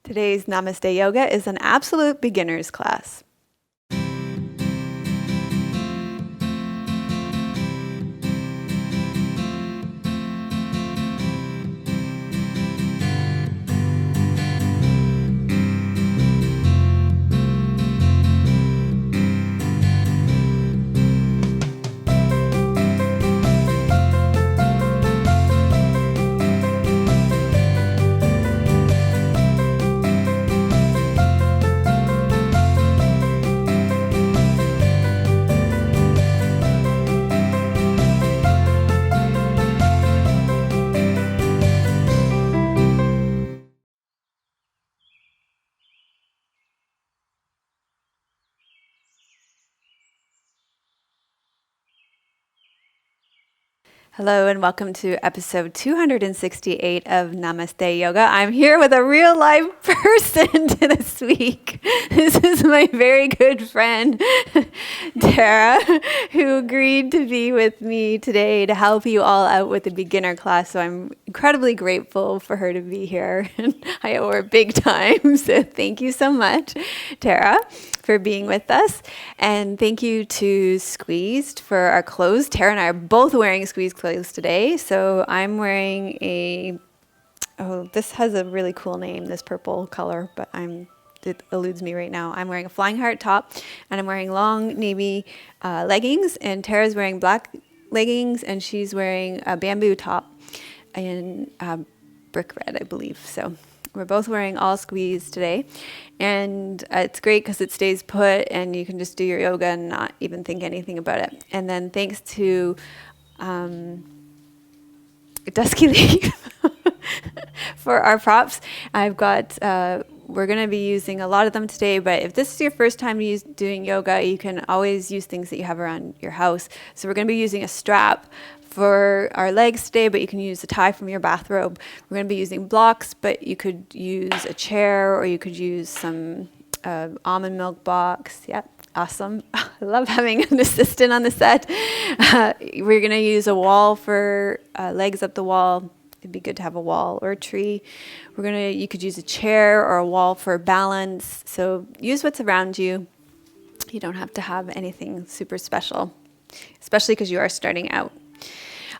Today's Namaste Yoga is an absolute beginner's class. Hello and welcome to episode 268 of Namaste Yoga. I'm here with a real live person this week. This is my very good friend, Tara, who agreed to be with me today to help you all out with the beginner class. So I'm incredibly grateful for her to be here. I owe her big time. So thank you so much, Tara, for being with us. And thank you to Squeezed for our clothes. Tara and I are both wearing Squeezed clothes today. So I'm wearing this has a really cool name, this purple color, but it eludes me right now. I'm wearing a Flying Heart top and I'm wearing long navy leggings, and Tara's wearing black leggings and she's wearing a bamboo top in brick red, I believe. So we're both wearing all Squeezed today, and it's great because it stays put and you can just do your yoga and not even think anything about it. And then thanks to Dusky Leaf for our props, I've got, we're going to be using a lot of them today, but if this is your first time doing yoga, you can always use things that you have around your house. So we're going to be using a strap for our legs today, but you can use a tie from your bathrobe. We're going to be using blocks, but you could use a chair or you could use some almond milk box. Yep, awesome. I love having an assistant on the set. We're going to use a wall for legs up the wall. It'd be good to have a wall or a tree. You could use a chair or a wall for balance. So use what's around you. You don't have to have anything super special, especially because you are starting out.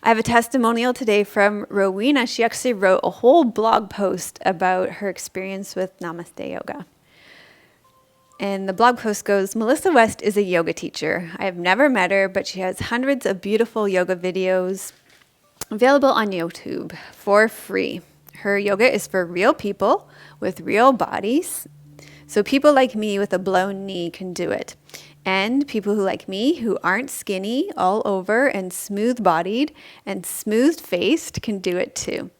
I have a testimonial today from Rowena. She actually wrote a whole blog post about her experience with Namaste Yoga. And the blog post goes, Melissa West is a yoga teacher. I have never met her, but she has hundreds of beautiful yoga videos available on YouTube for free. Her yoga is for real people with real bodies. So people like me with a blown knee can do it. And people who like me, who aren't skinny all over and smooth-bodied and smooth-faced, can do it too.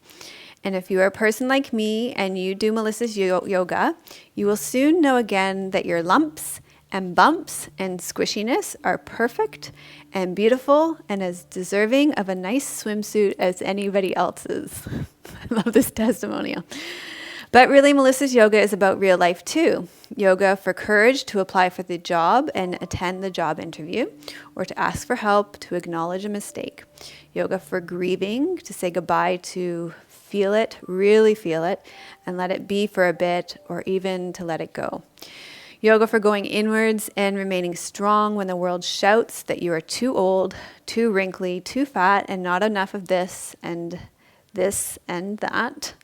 And if you are a person like me and you do Melissa's yoga, you will soon know again that your lumps and bumps and squishiness are perfect and beautiful and as deserving of a nice swimsuit as anybody else's. I love this testimonial. But really, Melissa's yoga is about real life too. Yoga for courage to apply for the job and attend the job interview, or to ask for help, to acknowledge a mistake. Yoga for grieving, to say goodbye, to feel it, really feel it, and let it be for a bit, or even to let it go. Yoga for going inwards and remaining strong when the world shouts that you are too old, too wrinkly, too fat, and not enough of this and that.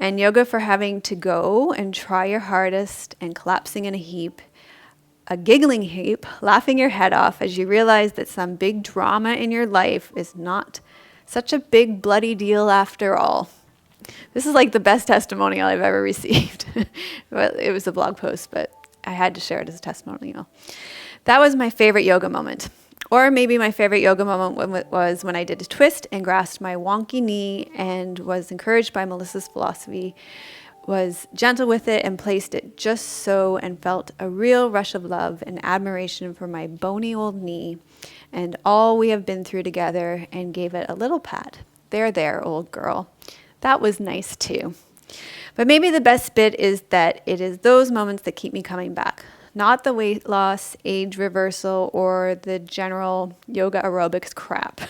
And yoga for having to go and try your hardest and collapsing in a giggling heap, laughing your head off as you realize that some big drama in your life is not such a big bloody deal after all. This is like the best testimonial I've ever received. Well, it was a blog post, but I had to share it as a testimonial. That was my favorite yoga moment. Or maybe my favorite yoga moment was when I did a twist and grasped my wonky knee and was encouraged by Melissa's philosophy, was gentle with it and placed it just so, and felt a real rush of love and admiration for my bony old knee and all we have been through together, and gave it a little pat. There, old girl. That was nice too. But maybe the best bit is that it is those moments that keep me coming back. Not the weight loss, age reversal, or the general yoga aerobics crap.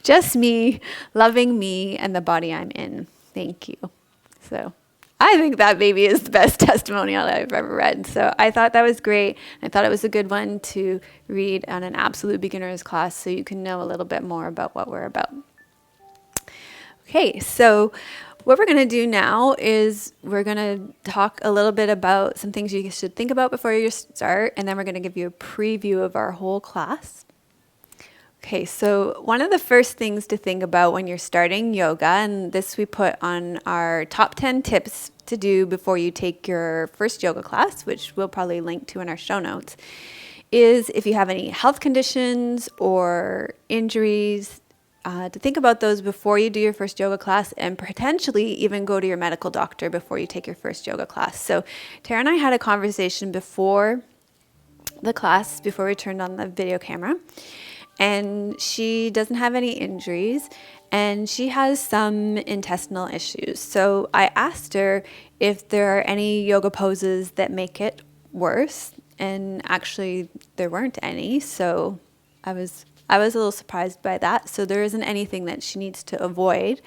Just me, loving me and the body I'm in. Thank you. So I think that maybe is the best testimonial I've ever read. So I thought that was great. I thought it was a good one to read on an absolute beginner's class so you can know a little bit more about what we're about. Okay, so what we're going to do now is we're going to talk a little bit about some things you should think about before you start, and then we're going to give you a preview of our whole class. Okay, so one of the first things to think about when you're starting yoga, and this we put on our top 10 tips to do before you take your first yoga class, which we'll probably link to in our show notes, is if you have any health conditions or injuries, to think about those before you do your first yoga class, and potentially even go to your medical doctor before you take your first yoga class. So Tara and I had a conversation before the class, before we turned on the video camera, and she doesn't have any injuries, and she has some intestinal issues. So I asked her if there are any yoga poses that make it worse, and actually there weren't any. So I was a little surprised by that. So there isn't anything that she needs to avoid.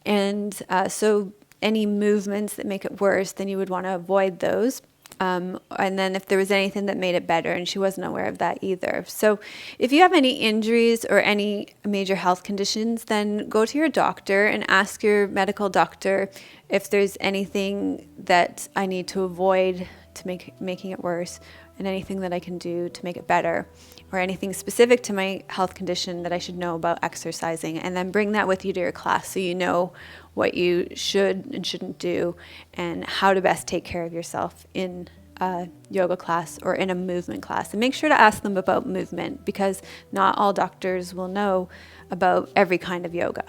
And so any movements that make it worse, then you would want to avoid those. And then if there was anything that made it better, and she wasn't aware of that either. So if you have any injuries or any major health conditions, then go to your doctor and ask your medical doctor if there's anything that I need to avoid to making it worse, and anything that I can do to make it better, or anything specific to my health condition that I should know about exercising, and then bring that with you to your class so you know what you should and shouldn't do and how to best take care of yourself in a yoga class or in a movement class. And make sure to ask them about movement, because not all doctors will know about every kind of yoga.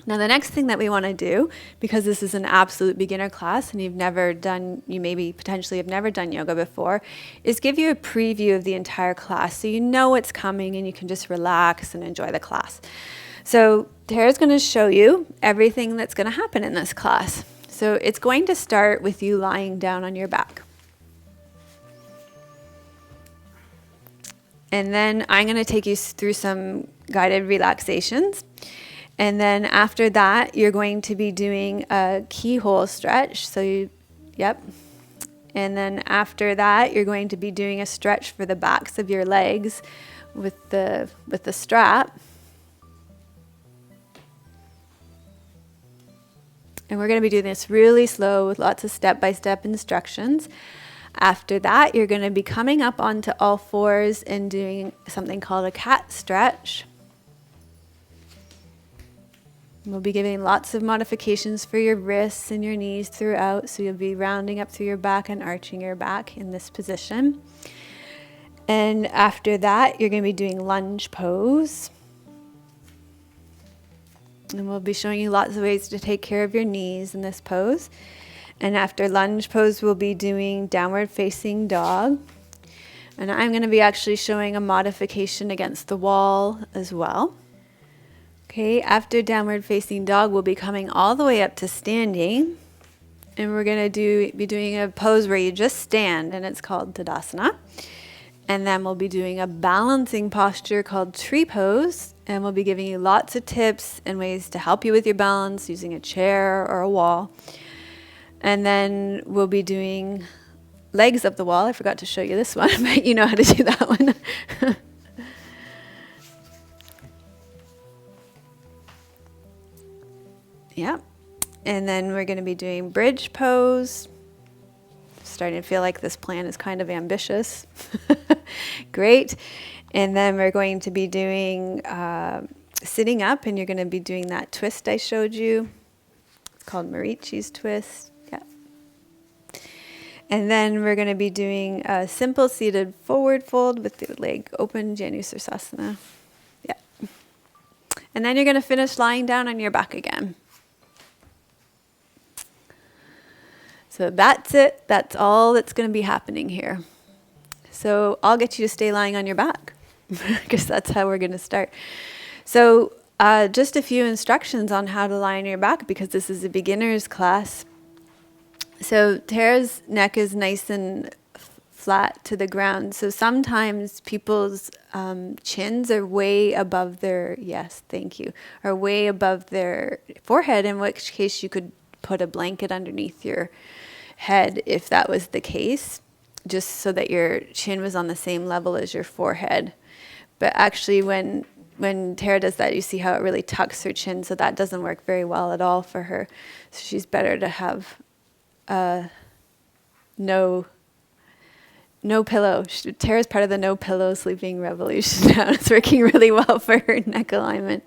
Now, the next thing that we want to do, because this is an absolute beginner class and you maybe potentially have never done yoga before, is give you a preview of the entire class so you know what's coming and you can just relax and enjoy the class. So Tara's going to show you everything that's going to happen in this class. So it's going to start with you lying down on your back. And then I'm going to take you through some guided relaxations. And then after that, you're going to be doing a keyhole stretch. And then after that, you're going to be doing a stretch for the backs of your legs with the strap. And we're going to be doing this really slow with lots of step-by-step instructions. After that, you're going to be coming up onto all fours and doing something called a cat stretch. We'll be giving lots of modifications for your wrists and your knees throughout, so you'll be rounding up through your back and arching your back in this position. And after that, you're going to be doing lunge pose. And we'll be showing you lots of ways to take care of your knees in this pose. And after lunge pose, we'll be doing downward facing dog. And I'm going to be actually showing a modification against the wall as well. Okay, after downward facing dog, we'll be coming all the way up to standing. And we're going to be doing a pose where you just stand, and it's called Tadasana. And then we'll be doing a balancing posture called tree pose. And we'll be giving you lots of tips and ways to help you with your balance using a chair or a wall. And then we'll be doing legs up the wall. I forgot to show you this one, but you know how to do that one. Yeah. And then we're going to be doing bridge pose. Starting to feel like this plan is kind of ambitious. Great. And then we're going to be doing sitting up, and you're going to be doing that twist I showed you. It's called Marichi's twist. Yeah. And then we're going to be doing a simple seated forward fold with the leg open, Janusirsasana. Yeah. And then you're going to finish lying down on your back again. So that's it. That's all that's going to be happening here. So I'll get you to stay lying on your back, because that's how we're going to start. So just a few instructions on how to lie on your back, because this is a beginner's class. So Tara's neck is nice and flat to the ground. So sometimes people's chins are way above their, are way above their forehead, in which case you could put a blanket underneath your head if that was the case, just so that your chin was on the same level as your forehead. But actually, when Tara does that, you see how it really tucks her chin, so that doesn't work very well at all for her. So she's better to have no pillow. Tara's part of the no pillow sleeping revolution now. It's working really well for her neck alignment.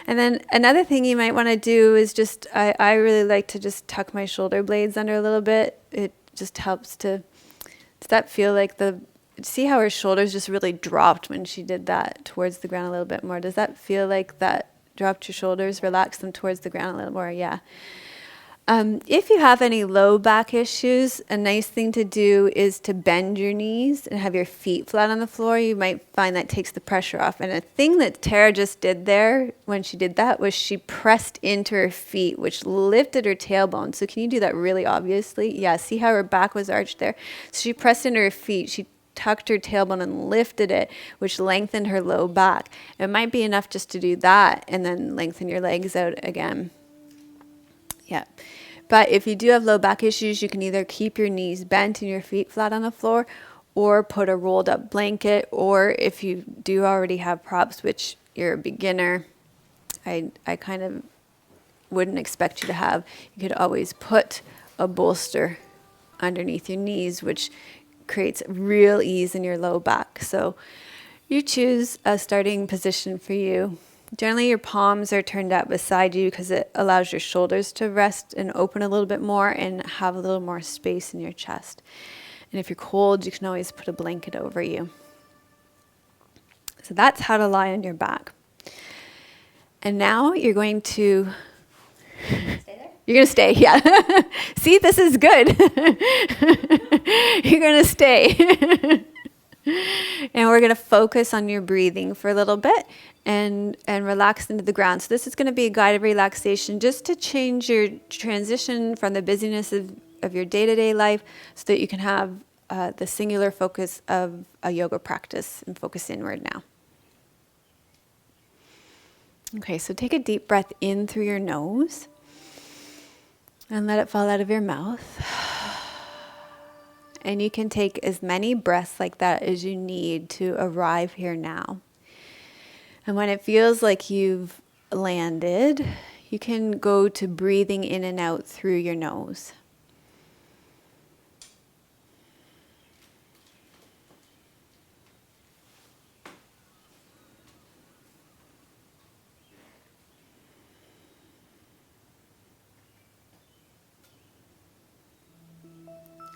And then another thing you might want to do is just, I really like to just tuck my shoulder blades under a little bit. It just helps to, does that feel like see how her shoulders just really dropped when she did that towards the ground a little bit more? Does that feel like that dropped your shoulders, relax them towards the ground a little more? Yeah. If you have any low back issues, a nice thing to do is to bend your knees and have your feet flat on the floor. You might find that takes the pressure off. And a thing that Tara just did there when she did that was she pressed into her feet, which lifted her tailbone. So can you do that really obviously? Yeah, see how her back was arched there? So she pressed into her feet. She tucked her tailbone and lifted it, which lengthened her low back. It might be enough just to do that and then lengthen your legs out again. Yeah. But if you do have low back issues, you can either keep your knees bent and your feet flat on the floor, or put a rolled up blanket, or if you do already have props, which you're a beginner, I kind of wouldn't expect you to have, you could always put a bolster underneath your knees, which creates real ease in your low back. So you choose a starting position for you. Generally, your palms are turned out beside you because it allows your shoulders to rest and open a little bit more and have a little more space in your chest. And if you're cold, you can always put a blanket over you. So that's how to lie on your back. And now you're going to... Stay there? You're going to stay, yeah. See, this is good. You're going to stay. And we're going to focus on your breathing for a little bit and relax into the ground. So this is going to be a guided relaxation just to change your transition from the busyness of your day-to-day life so that you can have the singular focus of a yoga practice and focus inward now. Okay, so take a deep breath in through your nose and let it fall out of your mouth. And you can take as many breaths like that as you need to arrive here now. And when it feels like you've landed, you can go to breathing in and out through your nose.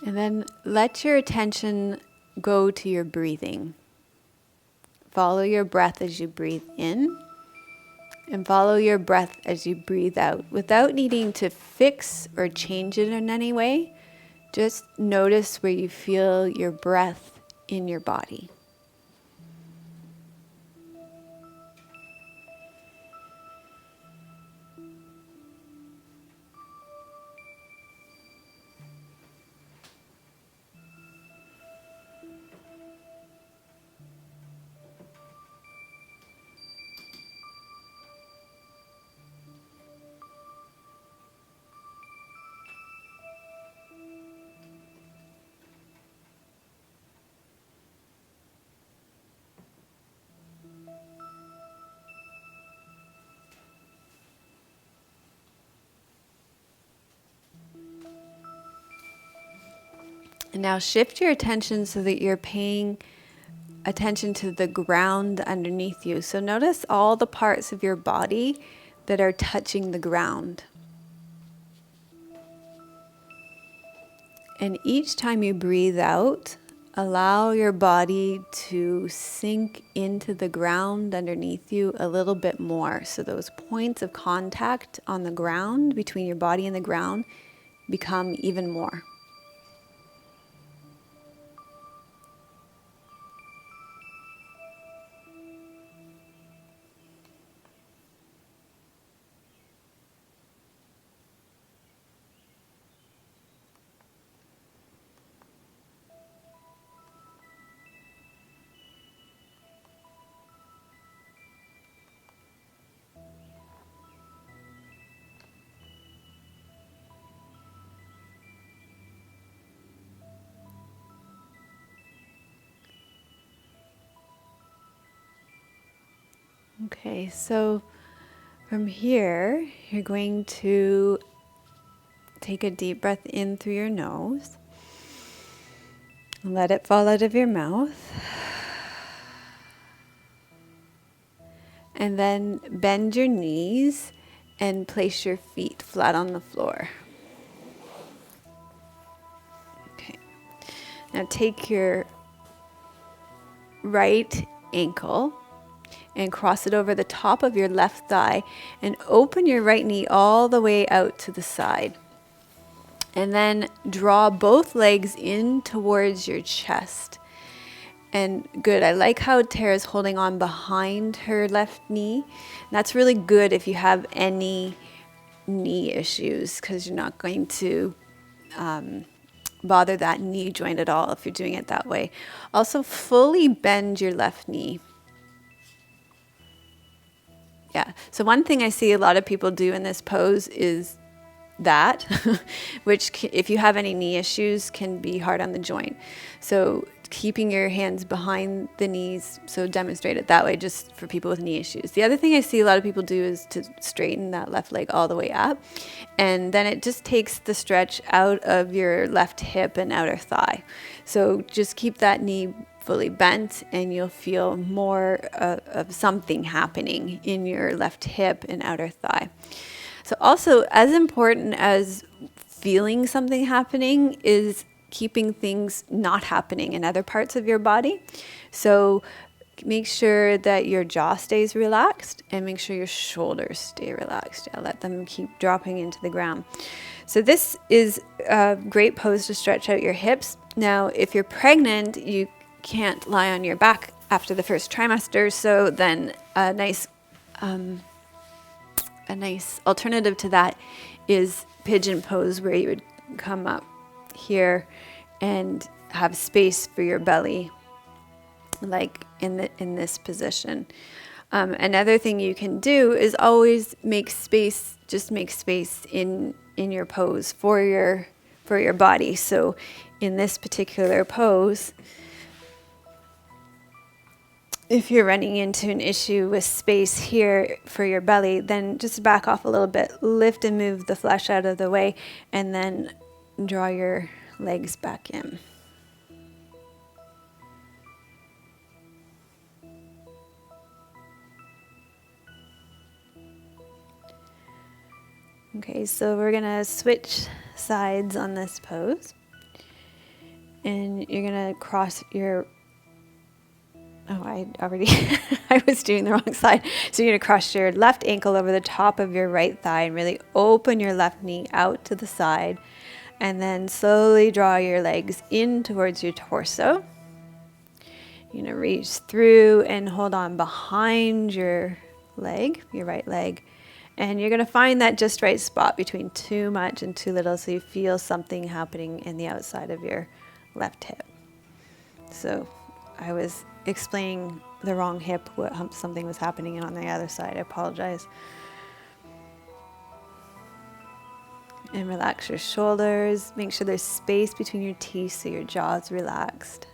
And then let your attention go to your breathing. Follow your breath as you breathe in, and follow your breath as you breathe out without needing to fix or change it in any way. Just notice where you feel your breath in your body. And now shift your attention so that you're paying attention to the ground underneath you. So notice all the parts of your body that are touching the ground. And each time you breathe out, allow your body to sink into the ground underneath you a little bit more. So those points of contact on the ground between your body and the ground become even more. Okay, so from here, you're going to take a deep breath in through your nose. Let it fall out of your mouth. And then bend your knees and place your feet flat on the floor. Okay. Now take your right ankle and cross it over the top of your left thigh and open your right knee all the way out to the side. And then draw both legs in towards your chest. And good, I like how Tara's holding on behind her left knee. That's really good if you have any knee issues, because you're not going to bother that knee joint at all if you're doing it that way. Also, fully bend your left knee. Yeah, so one thing I see a lot of people do in this pose is that, which if you have any knee issues can be hard on the joint. So keeping your hands behind the knees, so demonstrate it that way just for people with knee issues. The other thing I see a lot of people do is to straighten that left leg all the way up, and then it just takes the stretch out of your left hip and outer thigh. So just keep that knee fully bent and you'll feel more of something happening in your left hip and outer thigh. So also, as important as feeling something happening is keeping things not happening in other parts of your body. So make sure that your jaw stays relaxed and make sure your shoulders stay relaxed. Yeah, let them keep dropping into the ground. So this is a great pose to stretch out your hips. Now, if you're pregnant, you can't lie on your back after the first trimester, so then a nice alternative to that is pigeon pose, where you would come up here and have space for your belly, like in this position. Another thing you can do is always make space. Just make space in your pose for your body. So in this particular pose, if you're running into an issue with space here for your belly, then just back off a little bit, lift and move the flesh out of the way, and then draw your legs back in. Okay, so we're gonna switch sides on this pose. And you're gonna cross your, I was doing the wrong side. So you're gonna cross your left ankle over the top of your right thigh and really open your left knee out to the side. And then slowly draw your legs in towards your torso. You're gonna reach through and hold on behind your leg, your right leg. And you're gonna find that just right spot between too much and too little, so you feel something happening in the outside of your left hip. So I was explaining the wrong hip, something was happening on the other side. I apologize. And relax your shoulders. Make sure there's space between your teeth so your jaw is relaxed.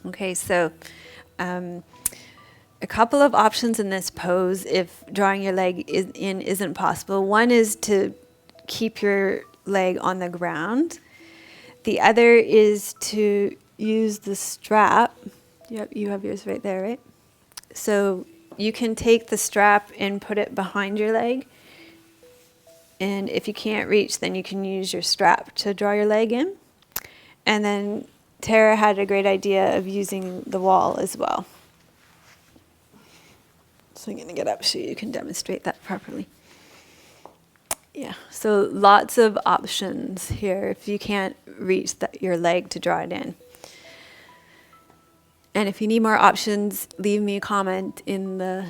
Okay, so a couple of options in this pose if drawing your leg isn't possible. One is to keep your leg on the ground. The other is to use the strap. Yep, you have yours right there, right? So you can take the strap and put it behind your leg. And if you can't reach, then you can use your strap to draw your leg in. And then Tara had a great idea of using the wall as well. So I'm going to get up so you can demonstrate that properly. Yeah, so lots of options here if you can't reach your leg to draw it in. And if you need more options, leave me a comment in the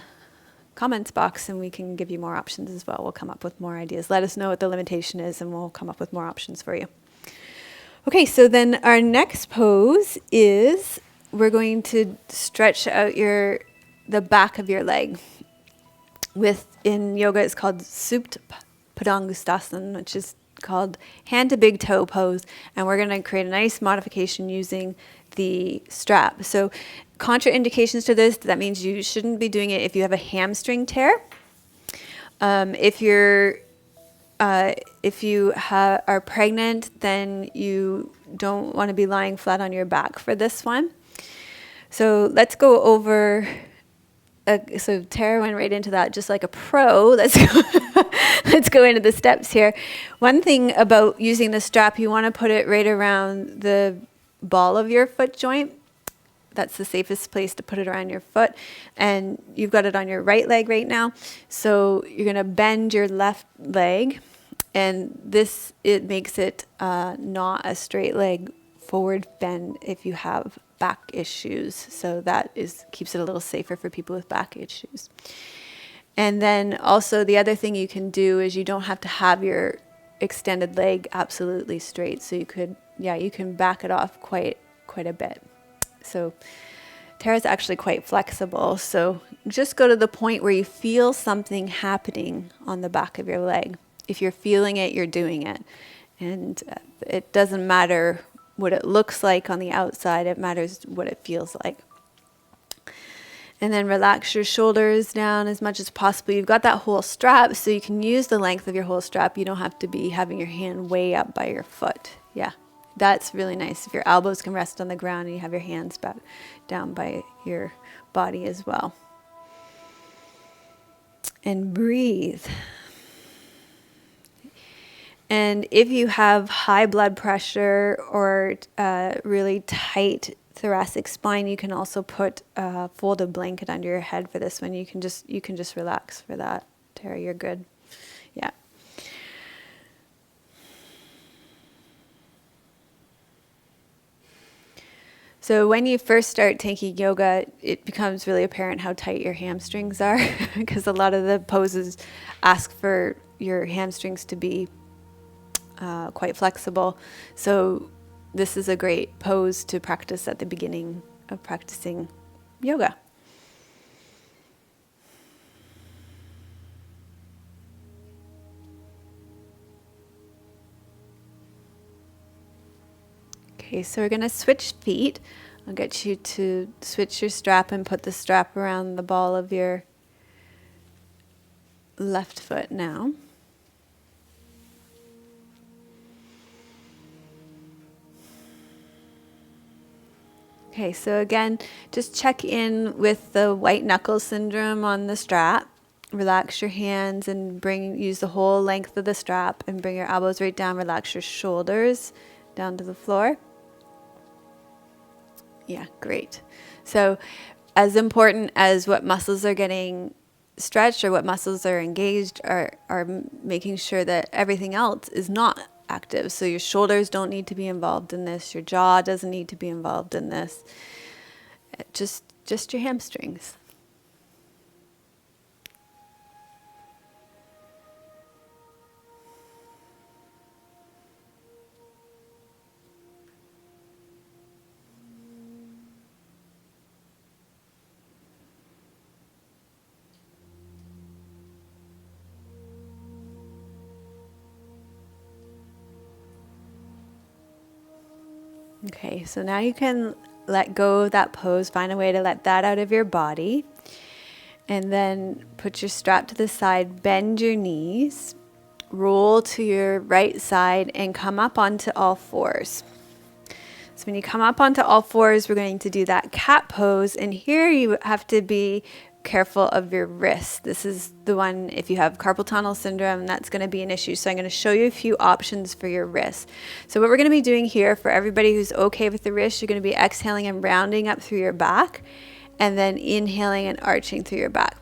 comments box and we can give you more options as well. We'll come up with more ideas. Let us know what the limitation is and we'll come up with more options for you. Okay, so then our next pose is we're going to stretch out the back of your leg. In yoga, it's called Supta Padangusthasana, which is called hand to big toe pose. And we're going to create a nice modification using the strap. So contraindications to this, that means you shouldn't be doing it if you have a hamstring tear. If you are pregnant, then you don't want to be lying flat on your back for this one. So let's go over. So Tara went right into that just like a pro. Let's go into the steps here. One thing about using the strap, you want to put it right around the ball of your foot joint. That's the safest place to put it around your foot. And you've got it on your right leg right now. So you're going to bend your left leg. And it makes it not a straight leg forward bend if you have back issues. So that keeps it a little safer for people with back issues. And then also the other thing you can do is you don't have to have your extended leg absolutely straight. So you can back it off quite a bit. So Tara's actually quite flexible. So just go to the point where you feel something happening on the back of your leg. If you're feeling it, you're doing it. And it doesn't matter what it looks like on the outside. It matters what it feels like. And then relax your shoulders down as much as possible. You've got that whole strap, so you can use the length of your whole strap. You don't have to be having your hand way up by your foot. Yeah, that's really nice. If your elbows can rest on the ground and you have your hands back down by your body as well. And breathe. And if you have high blood pressure or really tight thoracic spine, you can also put a folded blanket under your head for this one. You can just relax for that. Tara, you're good. Yeah. So when you first start taking yoga, it becomes really apparent how tight your hamstrings are because a lot of the poses ask for your hamstrings to be quite flexible. So this is a great pose to practice at the beginning of practicing yoga. Okay, so we're going to switch feet. I'll get you to switch your strap and put the strap around the ball of your left foot now. Okay, so again, just check in with the white knuckle syndrome on the strap. Relax your hands and use the whole length of the strap and bring your elbows right down. Relax your shoulders down to the floor. Yeah, great. So as important as what muscles are getting stretched or what muscles are engaged are making sure that everything else is not active. So your shoulders don't need to be involved in this. Your jaw doesn't need to be involved in this. Just your hamstrings. Okay, so now you can let go of that pose, find a way to let that out of your body, and then put your strap to the side, bend your knees, roll to your right side, and come up onto all fours. So when you come up onto all fours, we're going to do that cat pose, and here you have to be careful of your wrist. This is the one, if you have carpal tunnel syndrome, that's going to be an issue. So I'm going to show you a few options for your wrist. So what we're going to be doing here for everybody who's okay with the wrist, you're going to be exhaling and rounding up through your back and then inhaling and arching through your back.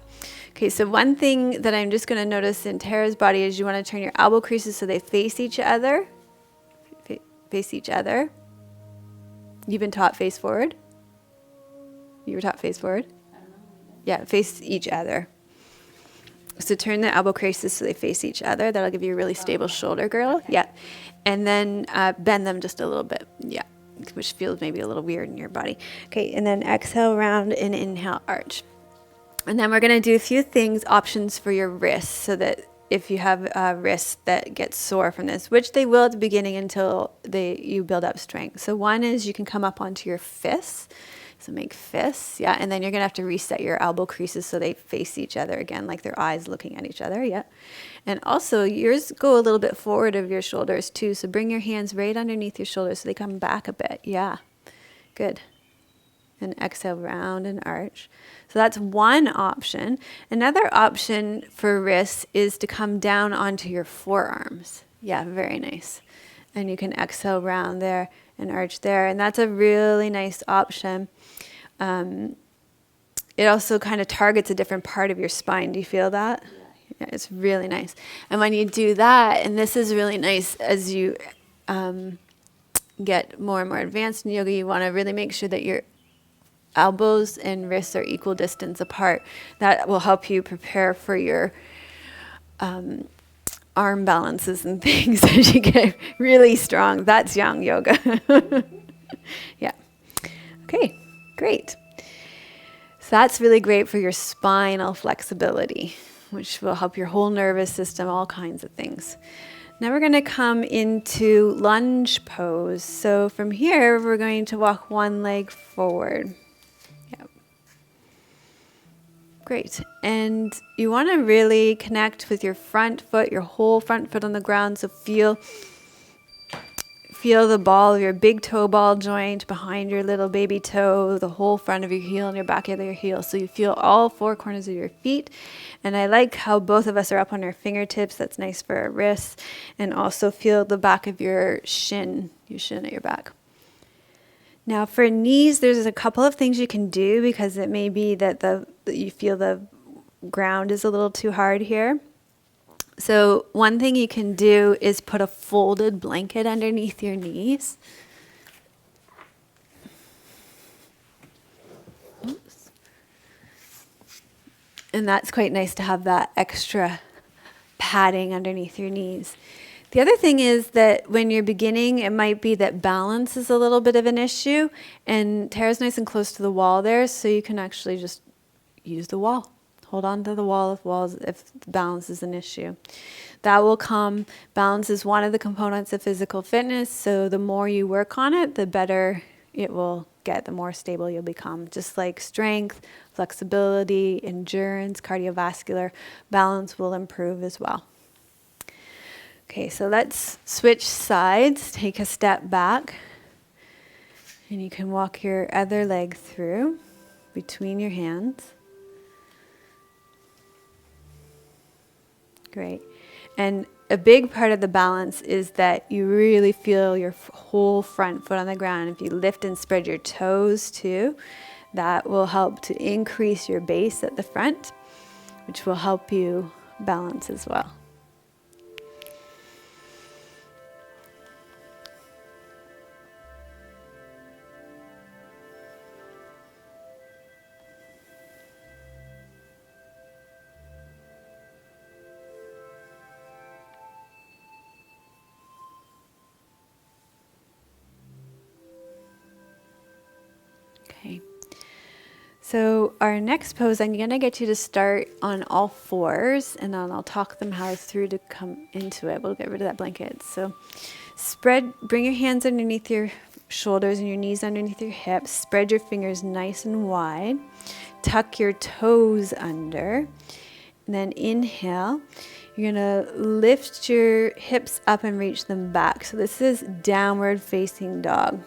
Okay, so one thing that I'm just going to notice in Tara's body is you want to turn your elbow creases so they face each other. Face each other. You've been taught face forward? You were taught face forward? I don't know. Yeah, face each other. So turn the elbow creases so they face each other. That'll give you a really stable shoulder girdle. Okay. Yeah. And then bend them just a little bit. Yeah. Which feels maybe a little weird in your body. Okay. And then exhale round and inhale arch. And then we're going to do a few things, options for your wrists, so that if you have wrists that get sore from this, which they will at the beginning until you build up strength. So one is you can come up onto your fists. So make fists, yeah, and then you're gonna have to reset your elbow creases so they face each other again, like their eyes looking at each other, yeah. And also yours go a little bit forward of your shoulders too, so bring your hands right underneath your shoulders so they come back a bit, yeah, good. And exhale, round and arch. So that's one option. Another option for wrists is to come down onto your forearms. Yeah, very nice. And you can exhale round there and arch there. And that's a really nice option. It also kind of targets a different part of your spine. Do you feel that? Yeah, it's really nice. And when you do that, and this is really nice as you get more and more advanced in yoga, you want to really make sure that your elbows and wrists are equal distance apart. That will help you prepare for your arm balances and things as you get really strong. That's yang yoga. Yeah. Okay, great. So that's really great for your spinal flexibility, which will help your whole nervous system, all kinds of things. Now we're going to come into lunge pose. So from here, we're going to walk one leg forward. Yep. Great. And you want to really connect with your front foot, your whole front foot on the ground. So feel the ball of your big toe ball joint behind your little baby toe, the whole front of your heel and your back of your heel. So you feel all four corners of your feet. And I like how both of us are up on our fingertips. That's nice for our wrists. And also feel the back of your shin at your back. Now for knees, there's a couple of things you can do because it may be that you feel the ground is a little too hard here. So one thing you can do is put a folded blanket underneath your knees. Oops. And that's quite nice to have that extra padding underneath your knees. The other thing is that when you're beginning, it might be that balance is a little bit of an issue. And Tara's nice and close to the wall there, so you can actually just use the wall. Hold on to the wall if balance is an issue. That will come. Balance is one of the components of physical fitness, so the more you work on it, the better it will get, the more stable you'll become. Just like strength, flexibility, endurance, cardiovascular, balance will improve as well. Okay, so let's switch sides. Take a step back. And you can walk your other leg through between your hands. Great. And a big part of the balance is that you really feel your whole front foot on the ground. If you lift and spread your toes too, that will help to increase your base at the front, which will help you balance as well. Okay. So our next pose, I'm going to get you to start on all fours, and then I'll talk them how through to come into it. We'll get rid of that blanket. So bring your hands underneath your shoulders and your knees underneath your hips. Spread your fingers nice and wide. Tuck your toes under. And then inhale. You're going to lift your hips up and reach them back. So this is downward facing dog.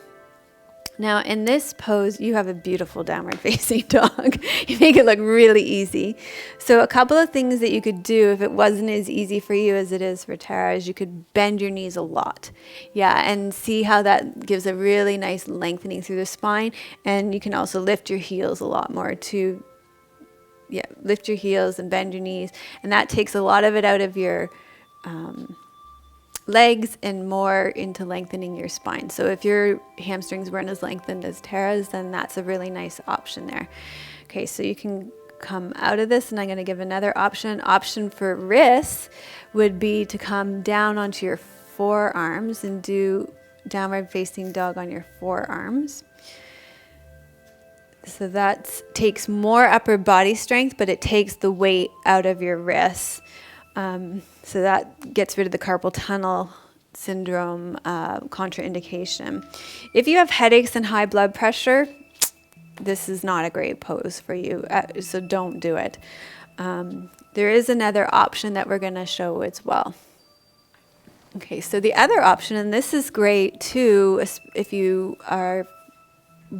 Now, in this pose, you have a beautiful downward facing dog. You make it look really easy. So a couple of things that you could do if it wasn't as easy for you as it is for Tara is you could bend your knees a lot. Yeah, and see how that gives a really nice lengthening through the spine. And you can also lift your heels a lot more to lift your heels and bend your knees. And that takes a lot of it out of your legs and more into lengthening your spine. So if your hamstrings weren't as lengthened as Tara's, then that's a really nice option there. Okay, so you can come out of this, and I'm going to give another option. Option for wrists would be to come down onto your forearms and do downward facing dog on your forearms. So that takes more upper body strength, but it takes the weight out of your wrists. So that gets rid of the carpal tunnel syndrome contraindication. If you have headaches and high blood pressure, this is not a great pose for you, so don't do it. There is another option that we're going to show as well. Okay, so the other option, and this is great too, if you are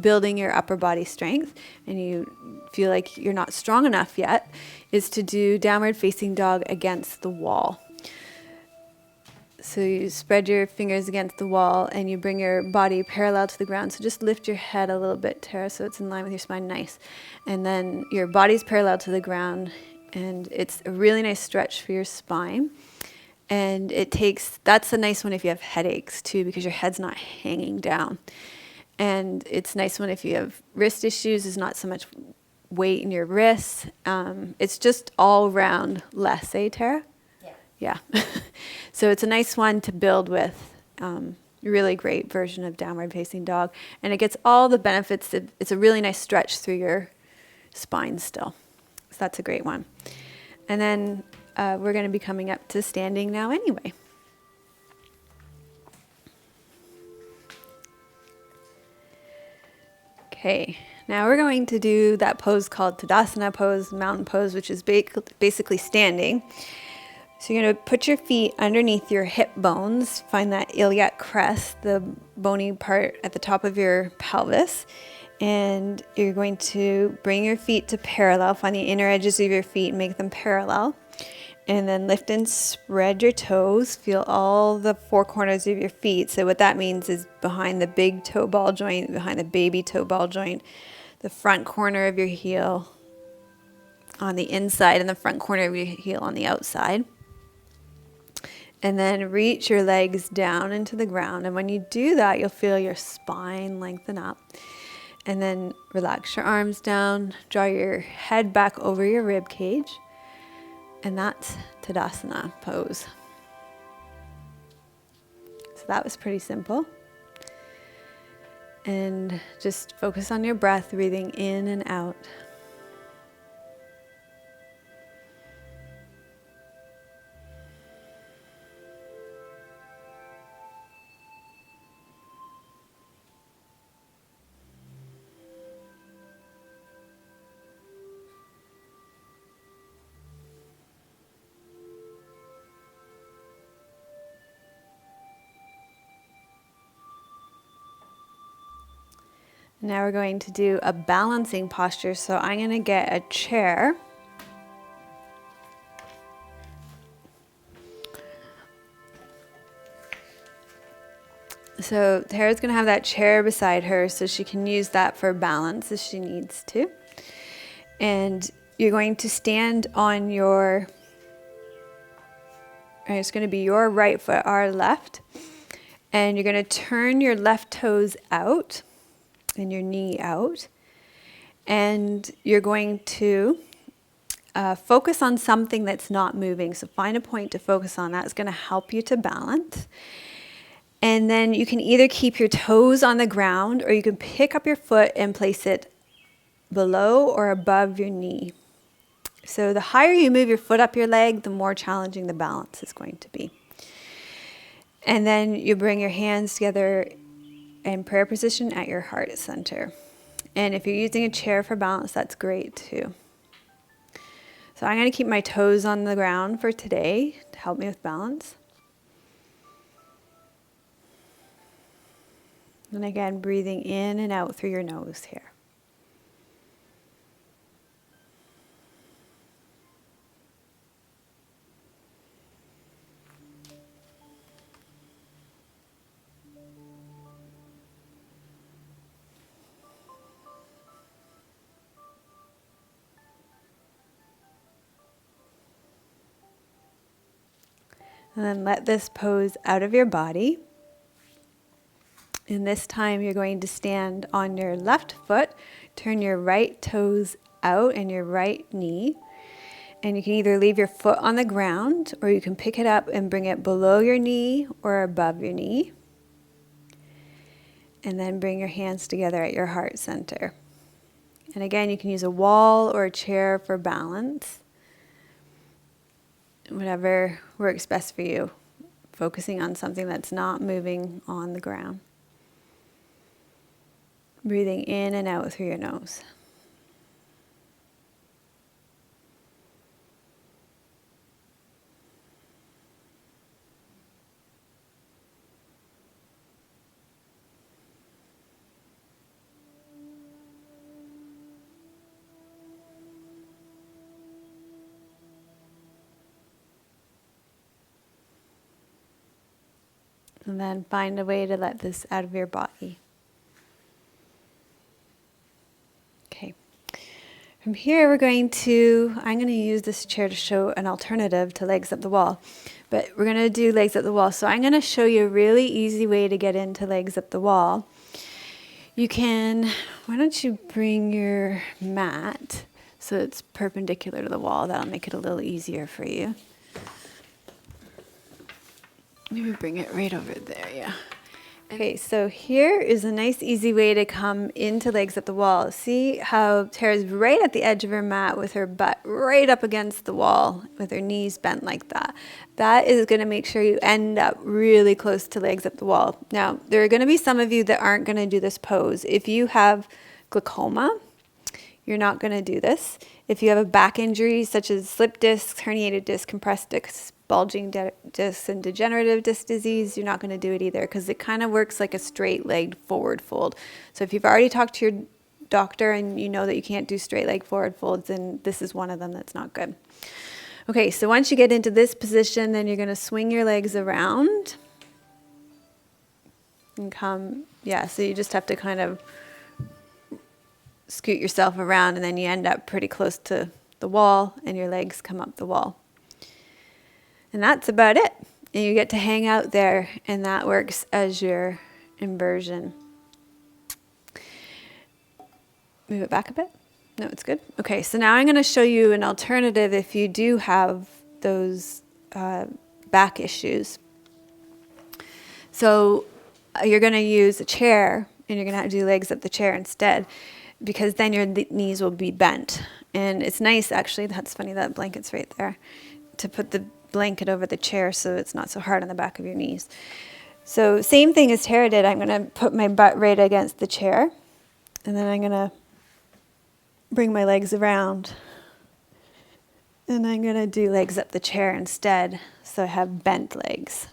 building your upper body strength and you feel like you're not strong enough yet, is to do downward facing dog against the wall. So you spread your fingers against the wall and you bring your body parallel to the ground. So just lift your head a little bit, Tara, so it's in line with your spine. Nice. And then your body's parallel to the ground, and it's a really nice stretch for your spine. And that's a nice one if you have headaches too, because your head's not hanging down. And it's a nice one if you have wrist issues. There's not so much weight in your wrists. It's just all round less, eh, Tara? Yeah. So it's a nice one to build with. Really great version of downward facing dog. And it gets all the benefits. It's a really nice stretch through your spine still. So that's a great one. And then we're going to be coming up to standing now anyway. Okay, now we're going to do that pose called Tadasana pose, mountain pose, which is basically standing. So you're going to put your feet underneath your hip bones, find that iliac crest, the bony part at the top of your pelvis, and you're going to bring your feet to parallel, find the inner edges of your feet and make them parallel. And then lift and spread your toes. Feel all the four corners of your feet. So what that means is behind the big toe ball joint, behind the baby toe ball joint, the front corner of your heel on the inside and the front corner of your heel on the outside. And then reach your legs down into the ground. And when you do that, you'll feel your spine lengthen up. And then relax your arms down, draw your head back over your rib cage. And that's Tadasana pose. So that was pretty simple. And just focus on your breath, breathing in and out. Now we're going to do a balancing posture. So I'm going to get a chair. So Tara's going to have that chair beside her so she can use that for balance if she needs to. And you're going to stand on it's going to be your right foot, our left. And you're going to turn your left toes out and your knee out. And you're going to focus on something that's not moving. So find a point to focus on. That's going to help you to balance. And then you can either keep your toes on the ground or you can pick up your foot and place it below or above your knee. So the higher you move your foot up your leg, the more challenging the balance is going to be. And then you bring your hands together in prayer position at your heart center. And if you're using a chair for balance, that's great too. So I'm going to keep my toes on the ground for today to help me with balance. And again, breathing in and out through your nose here. And then let this pose out of your body. And this time you're going to stand on your left foot, turn your right toes out and your right knee. And you can either leave your foot on the ground or you can pick it up and bring it below your knee or above your knee. And then bring your hands together at your heart center. And again, you can use a wall or a chair for balance. Whatever works best for you. Focusing on something that's not moving on the ground. Breathing in and out through your nose. And then find a way to let this out of your body. Okay. From here, I'm going to use this chair to show an alternative to legs up the wall. But we're going to do legs up the wall. So I'm going to show you a really easy way to get into legs up the wall. Why don't you bring your mat so it's perpendicular to the wall. That'll make it a little easier for you. Maybe bring it right over there, yeah. Okay, so here is a nice easy way to come into legs up the wall. See how Tara's right at the edge of her mat with her butt right up against the wall with her knees bent like that. That is going to make sure you end up really close to legs up the wall. Now, there are going to be some of you that aren't going to do this pose. If you have glaucoma, you're not going to do this. If you have a back injury such as slip discs, herniated disc, compressed discs, bulging discs, and degenerative disc disease, you're not going to do it either because it kind of works like a straight-legged forward fold. So if you've already talked to your doctor and you know that you can't do straight-leg forward folds, then this is one of them that's not good. Okay, so once you get into this position, then you're going to swing your legs around and come, so you just have to kind of scoot yourself around and then you end up pretty close to the wall and your legs come up the wall. And that's about it. And you get to hang out there and that works as your inversion. Move it back a bit. No, it's good. Okay, so now I'm going to show you an alternative if you do have those back issues. So you're going to use a chair and you're going to have to do legs up the chair instead, because then your knees will be bent. And it's nice, actually, that's funny, that blanket's right there, to put the blanket over the chair so it's not so hard on the back of your knees. So same thing as Tara did, I'm going to put my butt right against the chair, and then I'm going to bring my legs around, and I'm going to do legs up the chair instead, so I have bent legs.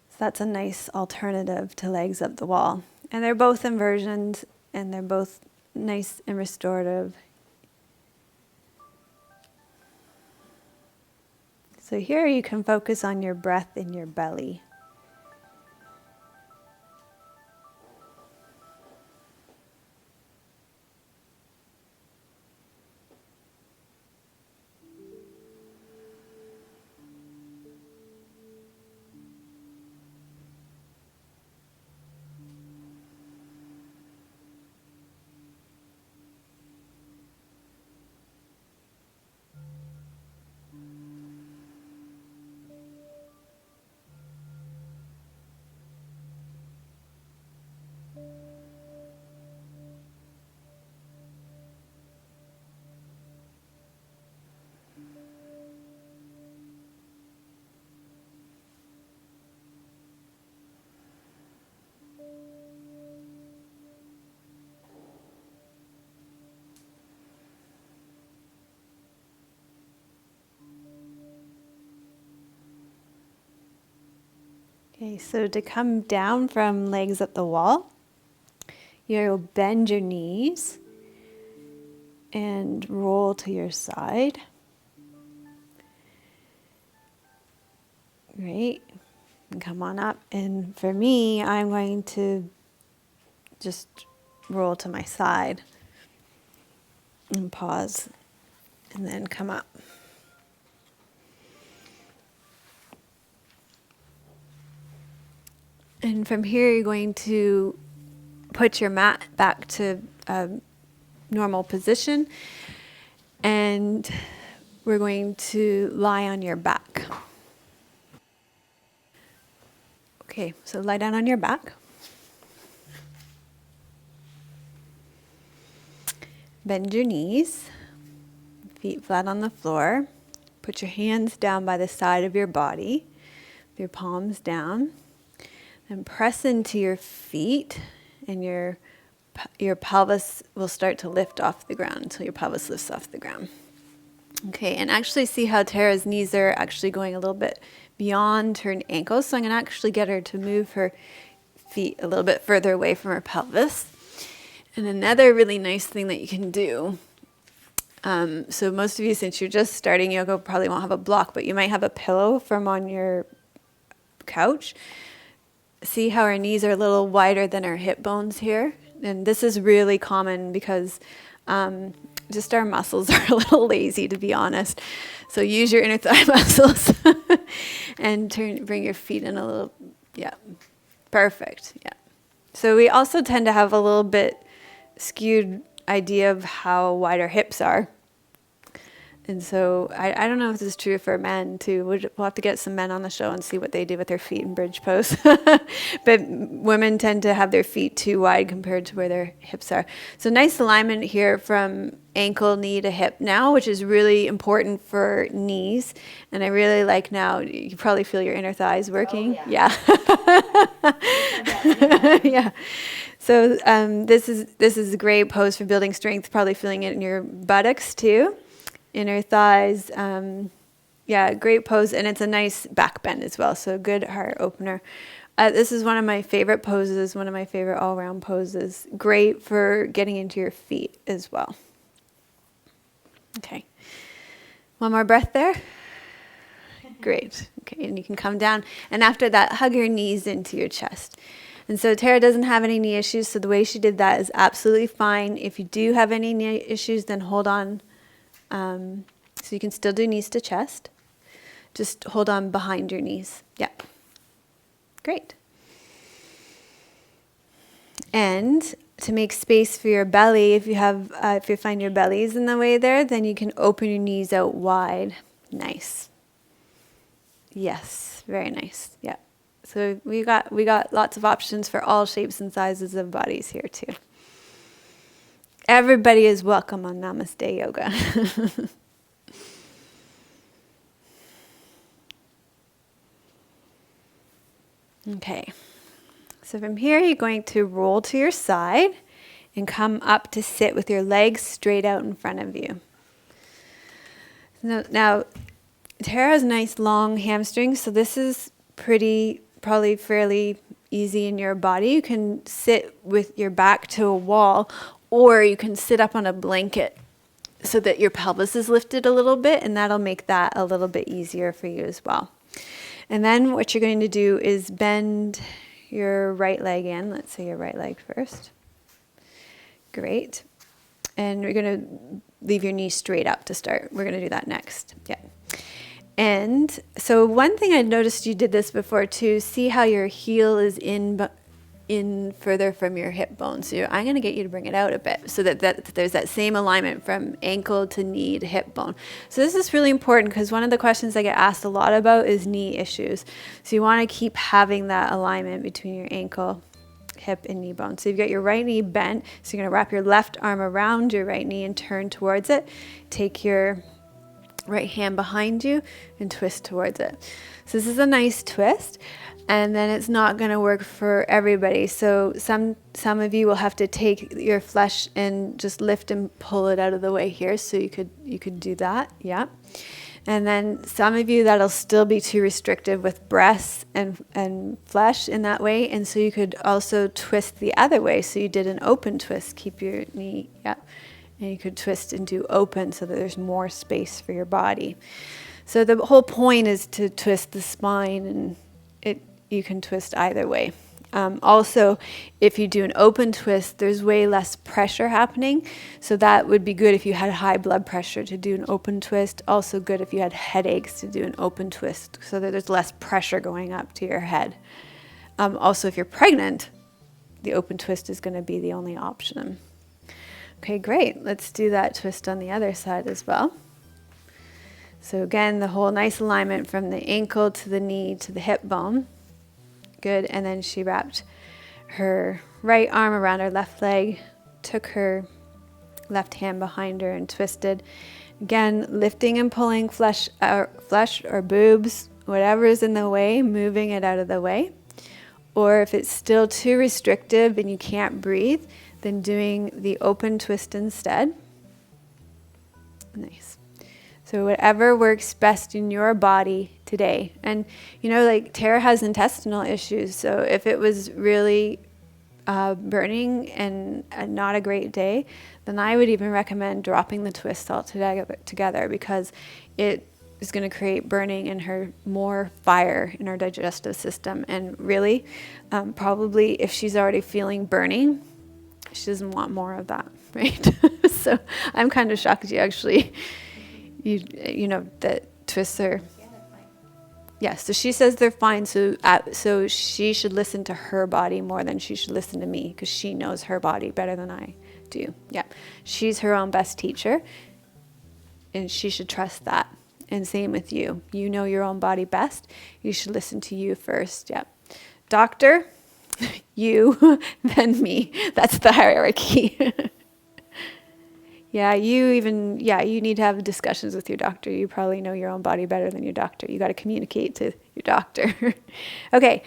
So that's a nice alternative to legs up the wall. And they're both inversions, and they're both nice and restorative. So here you can focus on your breath in your belly. Okay, so to come down from legs up the wall, you'll bend your knees and roll to your side. Great. And come on up. And for me, I'm going to just roll to my side and pause and then come up. And from here, you're going to put your mat back to normal position. And we're going to lie on your back. Okay, so lie down on your back. Bend your knees, feet flat on the floor. Put your hands down by the side of your body, with your palms down. Then press into your feet, and your pelvis will start to lift off the ground until your pelvis lifts off the ground. Okay, and actually see how Tara's knees are actually going a little bit beyond her ankles. So I'm going to actually get her to move her feet a little bit further away from her pelvis. And another really nice thing that you can do, so most of you, since you're just starting yoga, probably won't have a block, but you might have a pillow from on your couch. See how our knees are a little wider than our hip bones here? And this is really common because just our muscles are a little lazy, to be honest. So use your inner thigh muscles and bring your feet in a little, yeah, perfect, yeah. So we also tend to have a little bit skewed idea of how wide our hips are. And so I don't know if this is true for men too. We'll have to get some men on the show and see what they do with their feet in bridge pose. But women tend to have their feet too wide compared to where their hips are. So nice alignment here from ankle, knee to hip now, which is really important for knees. And I really like now, you probably feel your inner thighs working. Oh, yeah. Yeah. So this is a great pose for building strength, probably feeling it in your buttocks too. Inner thighs, yeah, great pose, and it's a nice back bend as well, so good heart opener. This is one of my favorite poses, one of my favorite all-round poses. Great for getting into your feet as well. Okay, one more breath there. Great, okay, and you can come down, and after that, hug your knees into your chest. And so Tara doesn't have any knee issues, so the way she did that is absolutely fine. If you do have any knee issues, then hold on. So you can still do knees to chest. Just hold on behind your knees. Yeah. Great. And to make space for your belly, if you find your belly's in the way there, then you can open your knees out wide. Nice. Yes, very nice. Yeah. So we got lots of options for all shapes and sizes of bodies here too. Everybody is welcome on Namaste Yoga. Okay. So from here, you're going to roll to your side and come up to sit with your legs straight out in front of you. Now Tara has nice long hamstrings, so this is probably fairly easy in your body. You can sit with your back to a wall, or you can sit up on a blanket so that your pelvis is lifted a little bit, and that'll make that a little bit easier for you as well. And then what you're going to do is bend your right leg in. Let's say your right leg first. Great. And we're going to leave your knee straight up to start. We're going to do that next. Yeah. And so one thing I noticed you did this before too, see how your heel is in further from your hip bone. So I'm going to get you to bring it out a bit so that there's that same alignment from ankle to knee to hip bone. So this is really important because one of the questions I get asked a lot about is knee issues. So you want to keep having that alignment between your ankle, hip, and knee bone. So you've got your right knee bent. So you're going to wrap your left arm around your right knee and turn towards it. Take your right hand behind you and twist towards it. So this is a nice twist. And then it's not going to work for everybody. So some of you will have to take your flesh and just lift and pull it out of the way here. So you could do that, yeah. And then some of you, that'll still be too restrictive with breasts and flesh in that way. And so you could also twist the other way. So you did an open twist, keep your knee, yeah. And you could twist and do open so that there's more space for your body. So the whole point is to twist the spine, and you can twist either way. Also, if you do an open twist, there's way less pressure happening. So that would be good if you had high blood pressure to do an open twist. Also good if you had headaches to do an open twist so that there's less pressure going up to your head. Also, if you're pregnant, the open twist is going to be the only option. Okay, great. Let's do that twist on the other side as well. So again, the whole nice alignment from the ankle to the knee to the hip bone. Good. And then she wrapped her right arm around her left leg, took her left hand behind her and twisted. Again, lifting and pulling flesh or boobs, whatever is in the way, moving it out of the way. Or if it's still too restrictive and you can't breathe, then doing the open twist instead. Nice. So whatever works best in your body today. And, like Tara has intestinal issues. So if it was really burning and not a great day, then I would even recommend dropping the twist altogether because it is going to create burning in her, more fire in her digestive system. And really, probably if she's already feeling burning, she doesn't want more of that, right? So I'm kind of shocked you actually, that twists are. Yeah, they're fine. Yeah, so she says they're fine, so she should listen to her body more than she should listen to me because she knows her body better than I do. Yeah, she's her own best teacher, and she should trust that. And same with you. You know your own body best. You should listen to you first. Yeah, doctor, you, then me. That's the hierarchy. Yeah, you need to have discussions with your doctor. You probably know your own body better than your doctor. You got to communicate to your doctor. Okay,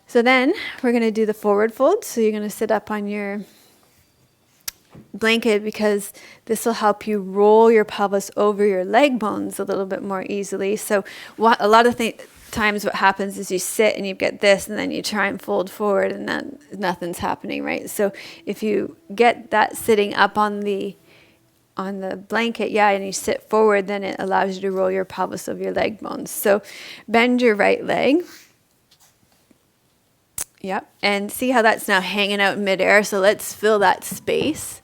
so then we're going to do the forward fold. So you're going to sit up on your blanket because this will help you roll your pelvis over your leg bones a little bit more easily. So a lot of times what happens is you sit and you get this and then you try and fold forward and then nothing's happening, right? So if you get that sitting up on the blanket, and you sit forward, then it allows you to roll your pelvis over your leg bones. So bend your right leg. Yep. And see how that's now hanging out in midair. So let's fill that space.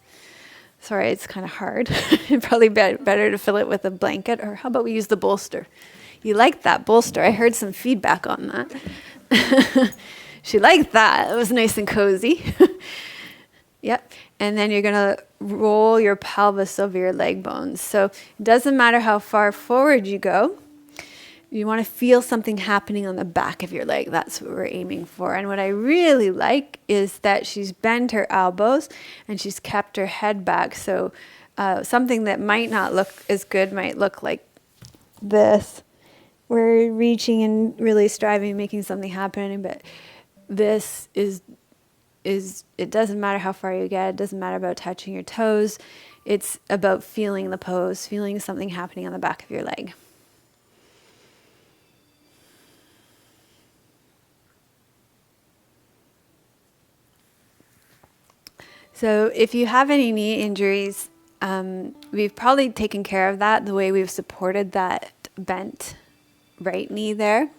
Sorry, it's kind of hard. It'd probably be better to fill it with a blanket, or how about we use the bolster? You liked that bolster. I heard some feedback on that. She liked that. It was nice and cozy. Yep. And then you're going to roll your pelvis over your leg bones. So it doesn't matter how far forward you go. You want to feel something happening on the back of your leg. That's what we're aiming for. And what I really like is that she's bent her elbows and she's kept her head back. So something that might not look as good might look like this. We're reaching and really striving, making something happen. But this is it doesn't matter how far you get. It doesn't matter about touching your toes. It's about feeling the pose, feeling something happening on the back of your leg. So if you have any knee injuries, we've probably taken care of that the way we've supported that bent right knee there.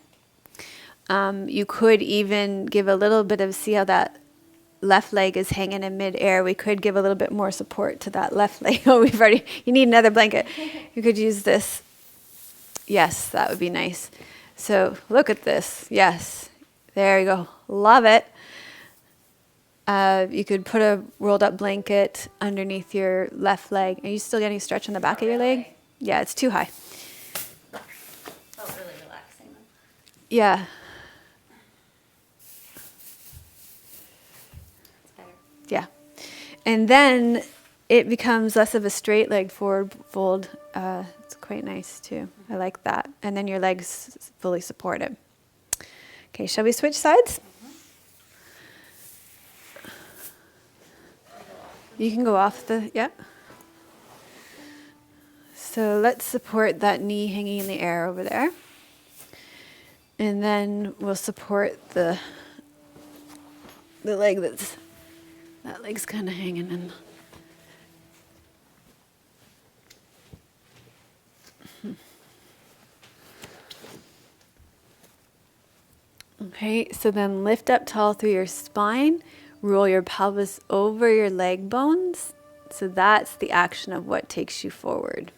You could even give a little bit of, see how that left leg is hanging in midair. We could give a little bit more support to that left leg. Oh, you need another blanket. You could use this. Yes, that would be nice. So look at this. Yes, there you go. Love it. You could put a rolled up blanket underneath your left leg. Are you still getting stretch on the back of your leg? Yeah, it's too high. Felt really relaxing. Yeah. Yeah. And then it becomes less of a straight leg forward fold. It's quite nice too. I like that. And then your legs fully supported. Okay, shall we switch sides? You can go off yeah. So let's support that knee hanging in the air over there. And then we'll support the leg that leg's kind of hanging in. Okay, so then lift up tall through your spine, roll your pelvis over your leg bones. So that's the action of what takes you forward.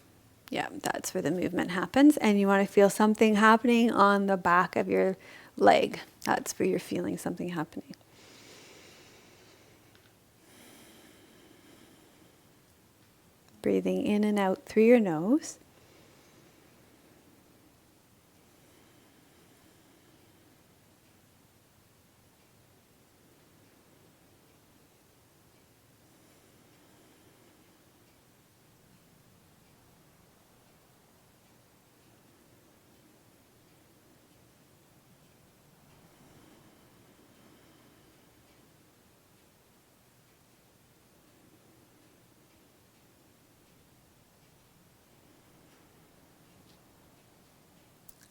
Yeah, that's where the movement happens. And you want to feel something happening on the back of your leg. That's where you're feeling something happening. Breathing in and out through your nose.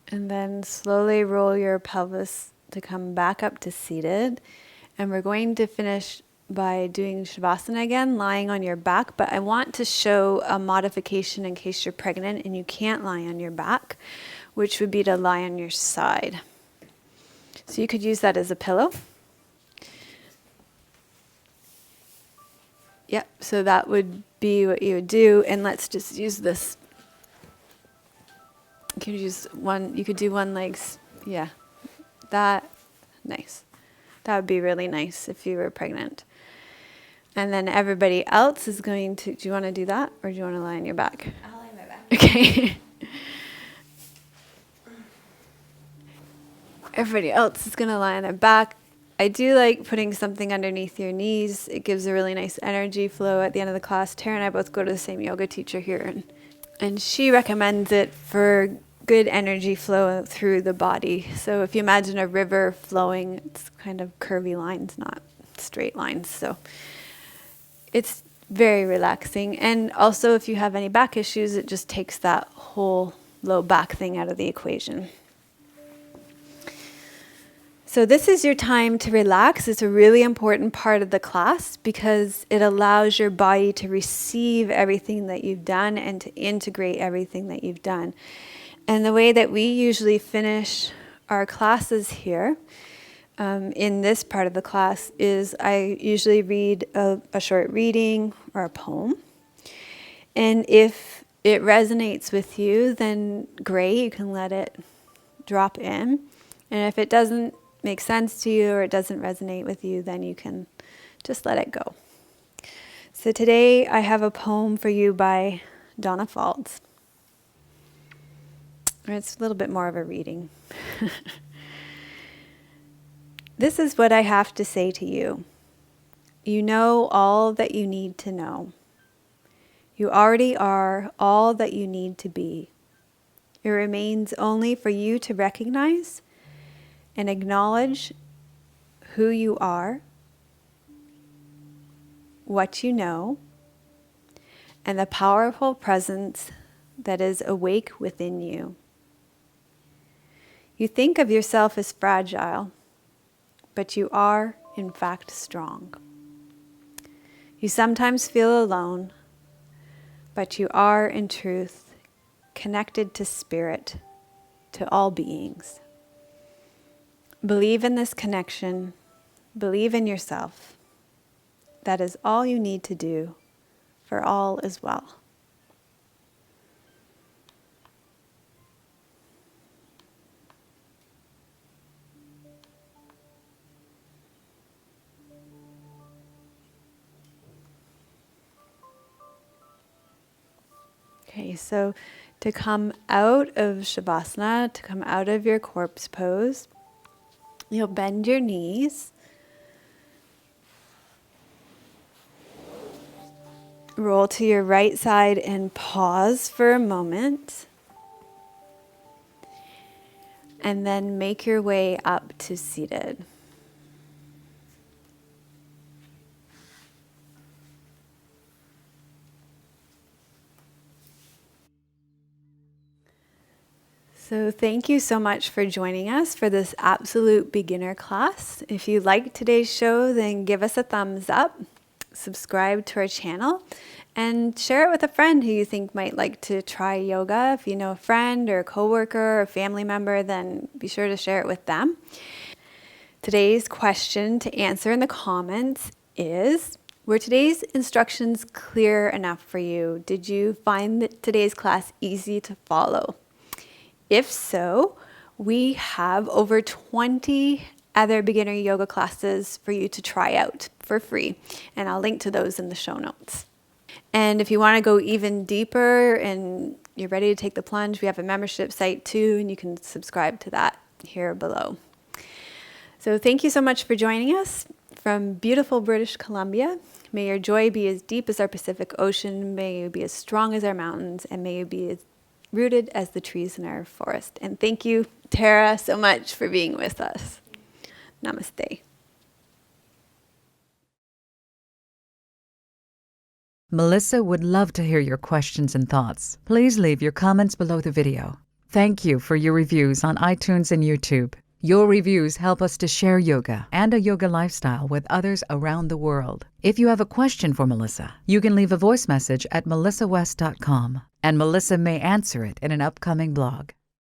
And then slowly roll your pelvis to come back up to seated. And we're going to finish by doing Shavasana again, lying on your back. But I want to show a modification in case you're pregnant and you can't lie on your back, which would be to lie on your side. So you could use that as a pillow. Yep, so that would be what you would do. And let's just use this. You could use one, you could do one leg, yeah, that, nice. That would be really nice if you were pregnant. And then everybody else is going to, do you want to do that? Or do you want to lie on your back? I'll lie on my back. Okay. Everybody else is going to lie on their back. I do like putting something underneath your knees. It gives a really nice energy flow at the end of the class. Tara and I both go to the same yoga teacher here, and she recommends it for good energy flow through the body. So if you imagine a river flowing, it's kind of curvy lines, not straight lines. So it's very relaxing. And also if you have any back issues, it just takes that whole low back thing out of the equation. So this is your time to relax. It's a really important part of the class because it allows your body to receive everything that you've done and to integrate everything that you've done. And the way that we usually finish our classes here, in this part of the class, is I usually read a short reading or a poem. And if it resonates with you, then great, you can let it drop in. And if it doesn't make sense to you or it doesn't resonate with you, then you can just let it go. So today I have a poem for you by Donna Faulds. It's a little bit more of a reading. This is what I have to say to you. You know all that you need to know. You already are all that you need to be. It remains only for you to recognize and acknowledge who you are, what you know, and the powerful presence that is awake within you. You think of yourself as fragile, but you are, in fact, strong. You sometimes feel alone, but you are, in truth, connected to spirit, to all beings. Believe in this connection. Believe in yourself. That is all you need to do, for all is well. Okay, so to come out of Shavasana, to come out of your corpse pose, you'll bend your knees. Roll to your right side and pause for a moment. And then make your way up to seated. So thank you so much for joining us for this absolute beginner class. If you liked today's show, then give us a thumbs up, subscribe to our channel, and share it with a friend who you think might like to try yoga. If you know a friend or a coworker or a family member, then be sure to share it with them. Today's question to answer in the comments is, were today's instructions clear enough for you? Did you find that today's class easy to follow? If so, we have over 20 other beginner yoga classes for you to try out for free. And I'll link to those in the show notes. And if you want to go even deeper and you're ready to take the plunge, we have a membership site too, and you can subscribe to that here below. So thank you so much for joining us from beautiful British Columbia. May your joy be as deep as our Pacific Ocean. May you be as strong as our mountains, and may you be as rooted as the trees in our forest. And thank you, Tara, so much for being with us. Namaste. Melissa would love to hear your questions and thoughts. Please leave your comments below the video. Thank you for your reviews on iTunes and YouTube. Your reviews help us to share yoga and a yoga lifestyle with others around the world. If you have a question for Melissa, you can leave a voice message at melissawest.com, and Melissa may answer it in an upcoming blog.